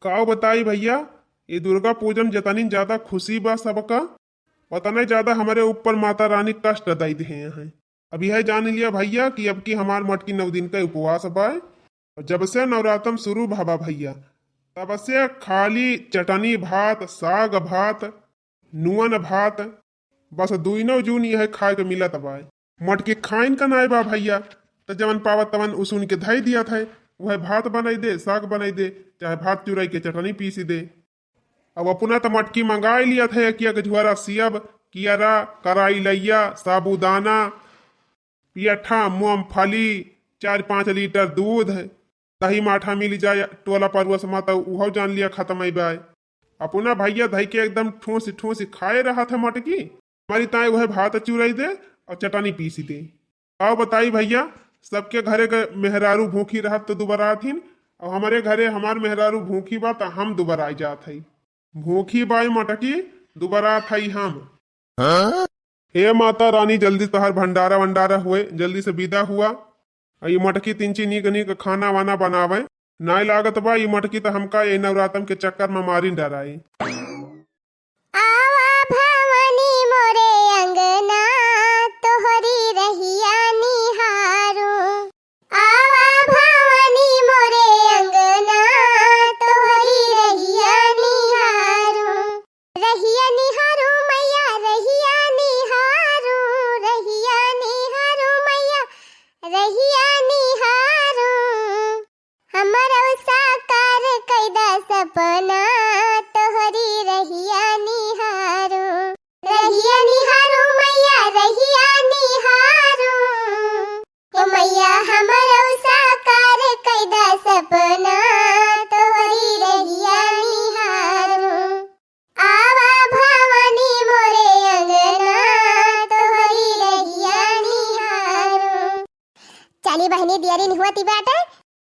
का बताई भैया, ये दुर्गा पूजन जतनी ज्यादा खुशी बा सबका, उतना ज्यादा हमारे ऊपर माता रानी कष्ट दई दे हैं। अब यह जान लिया भैया कि अब की हमार मठ की 9 दिन का उपवास बाय। और जब से नवरात्रम शुरू भाबा भैया, तब से खाली चटनी भात, साग भात, नुअन भात, बस 2 जून यह खाए के मिलत बाय। मठ के खाइन का नाय बा भैया, तो जवन पावत तवन उसून के धई दिया था, वह भात बनाई दे, साग बनाई दे, चाहे भात चुराई के चटनी पीसी दे। अब अपना तो मटकी मंगाई लिया था, किया गझुआरा सियब, कियारा, कराई लैया, साबूदाना, पियठा, मूंगफली, 4-5 लीटर दूध, दही माठा मिल जाए टोला परुआ समाता, उहो जान लिया खत्म आई बाय। अपना भैया धई के एकदम ठूस ठूस खाए रहा था मटकी, हमारी ताए वह भात चुराई दे और चटनी पीसी दे। आओ बताई भैया, सबके घरे के मेहरारू भूखी रहत तो दोबारा आथिन, और हमारे घरे हमार मेहरारू भूखी बा तो हम दोबारा आई जात हई। भूखी बाई मटकी, दोबारा थई हम। हे माता रानी, जल्दी तोहर भंडारा वंडारा हुए, जल्दी से विदा हुआ। और ये मटकी तिनची नीक नीक खाना वाना बनावे, नाय लागत बा ये मटकी तो हमका ये नवरात्रम के चक्कर में मारी डराई। आवा भवानी मोरे अंगना, तोहरी रहिया निहारू। आवा भवानी मोरे अंगना, तोहरी रहिया निहारू। रहिया निहारू मैया, रहिया निहारू, रहिया निहारू मैया, रहिया निहारू। हमर साकार कैदा सपना, तोहरी रहिया निहारू। रहिया निहारू मैया, रहिया निहारू। ओ मैया हमर साकार कैदा सपना, तोहरी रहिया निहारू। आवा भवानी मोरे अंगना, तोहरी रहिया निहारू। चली बहनी दियरी हुआ बाटे,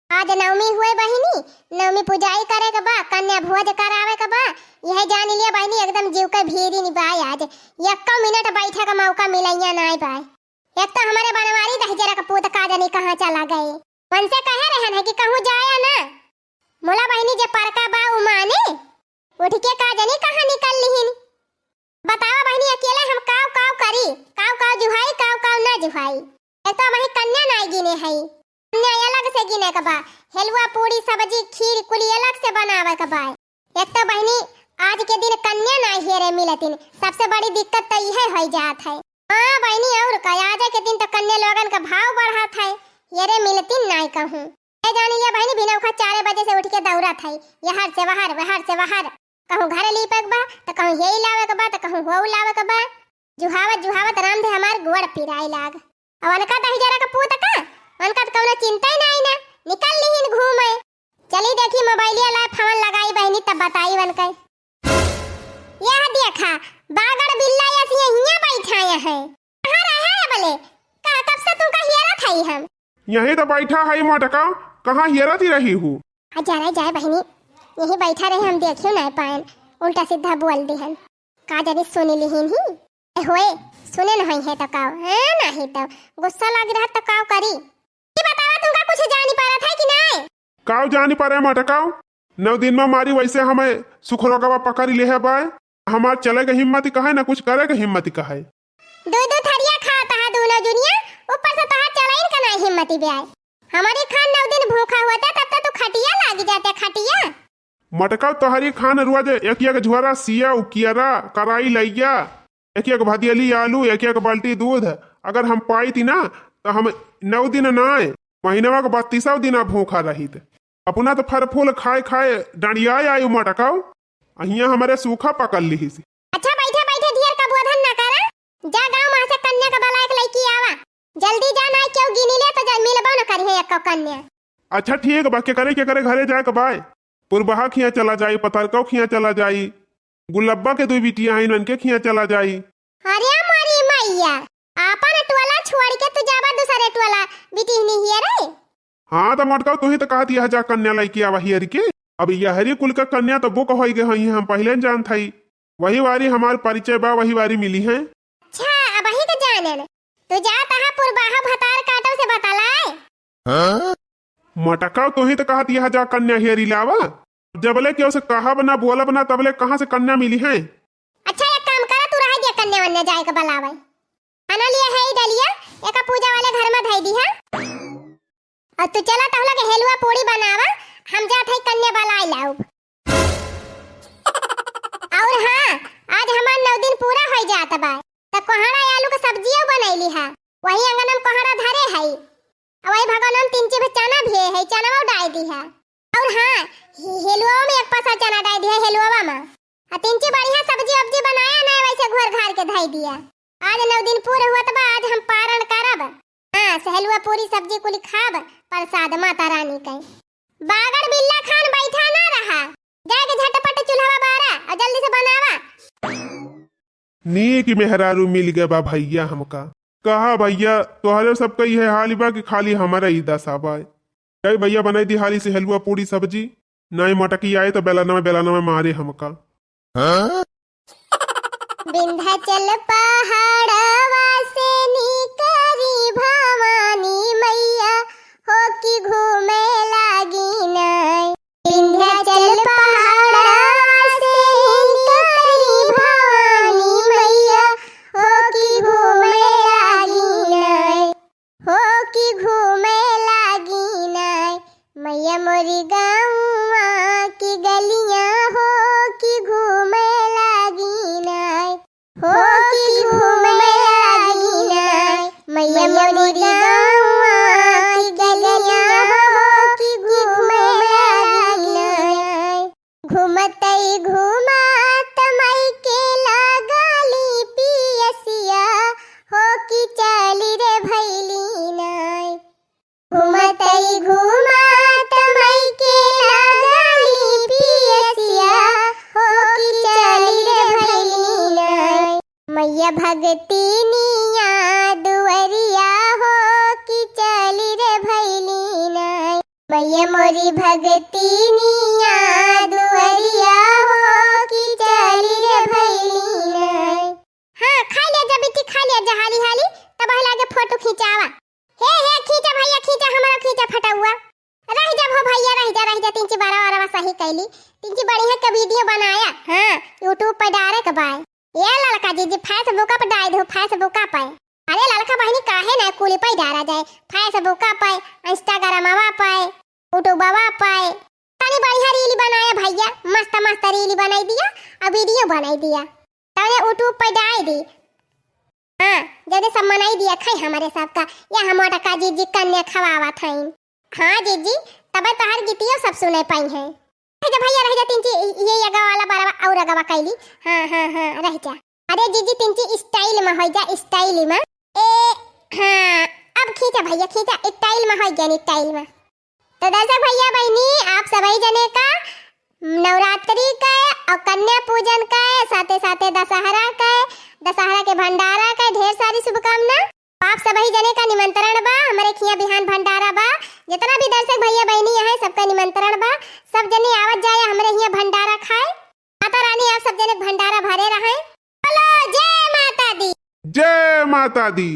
आज नवमी हुए बहिनी, नवमी पूजाई करे के बा, कन्या भोज करावे के बा। यह जान लिया बहिनी, एकदम जीव के भीरी निभाई। आज 1 मिनट बैठे का मौका मिलैया नाय बाय। एक तो हमारे बनवारी दहजरा का पूत का जानी कहाँ चला गए, मन से कहे रहन है कि कहूँ जाया ना। मोला बहिनी जे परका बा उमाने उठ के का जानी कहाँ निकल लिहिन। बतावा बहिनी, अकेले हम काव काव करी, काव काव जुहाई, काव काव ना जुहाई। एक तो वही कन्या नाय गिने है, कन्या अलग से गिने के बा। हलवा पूरी सब्जी खीर कुली अलग से बनावे के बा। एक तो बहिनी आज के दिन कन्या नाय हेरे मिलतिन, सबसे बड़ी दिक्कत तो यह हो जात है। हाँ बहिनी, और का आज के दिन तो कन्या लोगन का भाव बढ़त है, हेरे मिलतिन नाय कहूँ। ए जानी ये बहिनी बिनौखा 4 बजे से उठ के दौड़त है, यहर से वहर, वहर से वहर। कहूँ घर लीपे के बा तो कहूँ यही लावे के बा, तो कहूँ वो लावे के बा। जुहावत जुहावत राम दे हमार गोड़ पिराई लाग। और अनका दहजरा का पूत का, अनका तो कौनो चिंता ही नहीं ना, निकल लिहिन घूमे। चली देखी मोबाइलिया ला फोन लगाई बहनी, तब बताई वन के। यह देखा बागड़ बिल्ला ऐसी यहीं बैठा है। कहाँ रहा है बोले, कहाँ कब से तू का हेरा थई हम। यही तो बैठा है मटका, कहाँ हेरत ही रही हूँ। जाए जाए बहनी, यही बैठा रहे, हम देखियो ना पाएन, उल्टा सीधा बोल दिहन। का जानी सुन लिहिन ही होए, सुने नहीं है तो काव है, नहीं तो गुस्सा लग रहा तो काव करी। ये बतावा तुमका कुछ जानी पा रहा था कि नहीं। काव जानी पारे मटकाओ, 9 दिन में मारी वैसे हमें सुखरोगवा पकड़ ले है बाय। हमार चले के हिम्मत ही कहे ना, कुछ करे के हिम्मत ही कहे। दो थरिया खाता है दोनों दुनिया, ऊपर से तहां चलाइन का नहीं हिम्मत ही बेआई। हमारी खान 9 दिन भूखा होता तब तक तो खटिया लाग जाते, खटिया। मटका तोहरी खान रोज एक एक झोरा सिया, उकियारा, कराई लैया, एक एक भदियली आलू, एक एक बाल्टी दूध अगर हम पाई थी ना, तो हम 9 दिन ना महीनवा के 32 दिन भूखा रही। अपना तो फल फूल खाए खाए डांडिया आयु मटकाओ, अहिया हमारे सूखा पकड़ ली। अच्छा बैठे बैठे ढेर का बोधन ना करा, जा गांव में से कन्या का बला एक लड़की आवा, जल्दी जा ना क्यों गिनी ले तो जा मिलबो ना करिए एक कन्या। अच्छा ठीक बा, के करे घरे जाए के बाय। पुरबहा खिया चला जाई, पतरकौ खिया चला जाई, गुलब्बा के 2 बिटिया हैं, उनके खिया चला जाई। अरे मारी मैया, आपन टोला छोड़ के तू जाबा दूसरे टोला बिटी नहीं है रे। हाँ तो मटका तू ही तो कहती है जा कन्या लड़की आवा हियर के। अब यहरी कुल का कन्या तो बुक हो गई है, हम पहले जान थी। वही वारी हमार परिचय बा, वही वारी मिली है। अच्छा अब वही के जाने तू जा तहा पुरबाहा भतार काटो से बतलाए। मटका तू ही तो कहती है जा कन्या हियरी लावा। जबले के उसे कहा बना बोला बना तबले कहाँ से कन्या मिली है? अच्छा एक काम करा, तू रह दिया कन्या वन्या जाए के बलावे। खाना लिया है ही डलिया, एक पूजा वाले घर में धई दी है। और तू चला तो लगे हेलुआ पूड़ी बनावा, हम जात है कन्या बलाई लाऊ। और हाँ, आज हमार 9 दिन पूरा हो जात बा, त कोहड़ा आलू के सब्जियों बनैली है। वही अंगन में कोहड़ा धरे है, और वही भगवान हम 3 चीज चना भी है, चना वो डाल दी है। और हाँ, हेलुआ में एक पासा चना डाल दी है हेलुआ में। आ 3 चीज बढ़िया सब्जी अब्जी बनाया ना, वैसे घर घर के धई दिया। आज 9 दिन पूरे हुआ बा, आज हम पारण करब। हाँ, सहलुआ पूरी सब्जी कुली खाब, प्रसाद माता रानी के। बागड़ बिल्ला खान बैठा ना रहा, जाके झटपट चूल्हा बारा और जल्दी से बनावा। नीक मेहरारू मिल गया बा भैया हमका। कहा भैया तोहरे सबका यह हाल बा कि खाली हमारा ही दशा बा। कई भैया बनाई दी हाली से हलवा पूरी सब्जी, नहीं मटकी आए तो बेलाना में मारे हमका। विंध्याचल पहाड़वा से निकरी भवानी मैया, हो कि घूमे लागी नहीं। विंध्याचल पहाड़वा से निकरी भवानी मैया, हो कि घूमे लागी नहीं, हो कि घूमे लागी नहीं। मैया मोरी गाँवा की गलियां, हो कि घूमे लागी नहीं, हो कि घूमे लागी नहीं। मैया मोरी गाँवा की गलियां, हो कि घूमे लागी नहीं। घूमतई घूमत मई के लागली पियसिया, हो कि चली रे भैली नहीं। घूमतई घूमत मई के लागली पियसिया, हो कि चली रे भैली नहीं। मैया भगती निया दुवरिया, हो कि चली रे भैली नहीं। मैया मोरी भगती निया दुवरिया, हो कि चली रे भैली नहीं। हाँ खा लिया जा बेटी, खा लिया जा हाली हाली, तब लागे फोटो खिंचावा। हे खींचा भैया खींचा, हमारा खींचा फटा हुआ। रह जा भो भैया, रह जा 3 ची 12 सही कैली। 3 ची बढ़िया का वीडियो बनाया। हाँ यूट्यूब पर डाले के बाय। ये लड़का जी फेसबुक पर डाल दो, फेसबुक पर। अरे लड़का बहनी काहे ना कुली पर डाला जाए, फेसबुक पर, इंस्टाग्राम पर, यूट्यूब पर। तनी बढ़िया रील बनाया भैया, मस्त मस्त रील बनाई दिया और वीडियो बनाई दिया, तने यूट्यूब पर डाल दी। हाँ जैसे सब मनाई दिया खाई हमारे सबका, या हमारा का जीजी कन्या खवावा था। हाँ जीजी तब तोहर गीतियों सब सुने पाई हैं। रह जा भैया, रह जा 3 ची ये अगवा वाला बारवा और अगवा कैली। हाँ रह जा। अरे जीजी 3 ची स्टाइल में हो जा, स्टाइल में। हाँ अब खींचा भैया खींचा, स्टाइल में हो गया, स्टाइल में। तो दर्शक भैया बहनी, आप सभी जने का नवरात्रि का और कन्या पूजन का, साथे साथे दशहरा के भंडारा का ढेर सारी शुभकामना। आप सभी जने का निमंत्रण बा, हमारे खिया बिहान भंडारा बा। जितना भी दर्शक भैया बहनी है सबका निमंत्रण बा, सब जने आवत जाए हमारे यहाँ भंडारा खाए। माता रानी आप सब जने भंडारा भरे रहे। बोलो जय माता दी, जय माता दी।